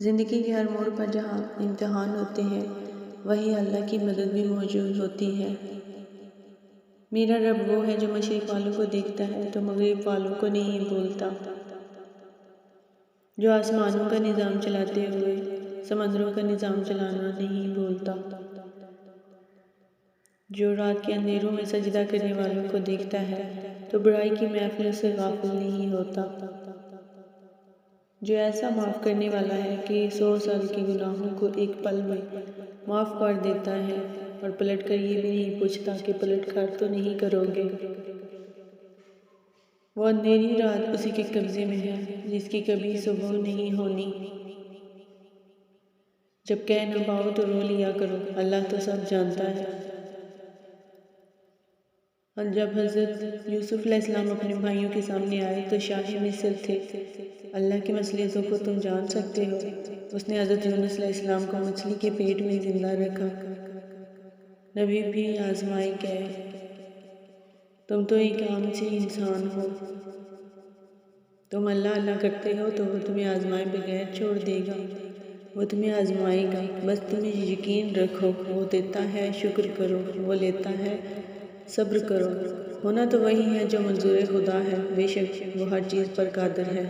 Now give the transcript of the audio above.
زندگی کے ہر موڑ پر جہاں امتحان ہوتے ہیں وہیں اللہ کی مدد بھی موجود ہوتی ہے۔ میرا رب وہ ہے جو مشرق والوں کو دیکھتا ہے تو مغرب والوں کو نہیں بھولتا، جو آسمانوں کا نظام چلاتے ہوئے سمندروں کا نظام چلانا نہیں بھولتا، جو رات کے اندھیروں میں سجدہ کرنے والوں کو دیکھتا ہے تو برائی کی محفل سے غافل نہیں ہوتا، جو ایسا معاف کرنے والا ہے کہ 100 سال کے گناہوں کو ایک پل میں معاف کر دیتا ہے اور پلٹ کر یہ بھی نہیں پوچھتا کہ پلٹ کر تو نہیں کرو گے۔ وہ اندھیری رات اسی کے قبضے میں ہے جس کی کبھی صبح نہیں ہونی۔ جب کہہ نہ پاؤ تو رو لیا کرو، اللہ تو سب جانتا ہے۔ اور جب حضرت یوسف علیہ السلام اپنے بھائیوں کے سامنے آئے تو شاہ مصر تھے، اللہ کی مصلحتوں کو تم جان سکتے ہو۔ اس نے حضرت یونس علیہ السلام کو مچھلی کے پیٹ میں زندہ رکھا۔ نبی بھی آزمائے گئے، تم تو ایک عام سے انسان ہو، تم اللہ اللہ کرتے ہو تو وہ تمہیں آزمائے بغیر چھوڑ دے گا، وہ تمہیں آزمائے گا، بس تمہیں یقین رکھو، وہ دیتا ہے شکر کرو، وہ لیتا ہے صبر کرو۔ ہونا تو وہی ہے جو منظور خدا ہے، بے شک وہ ہر چیز پر قادر ہے۔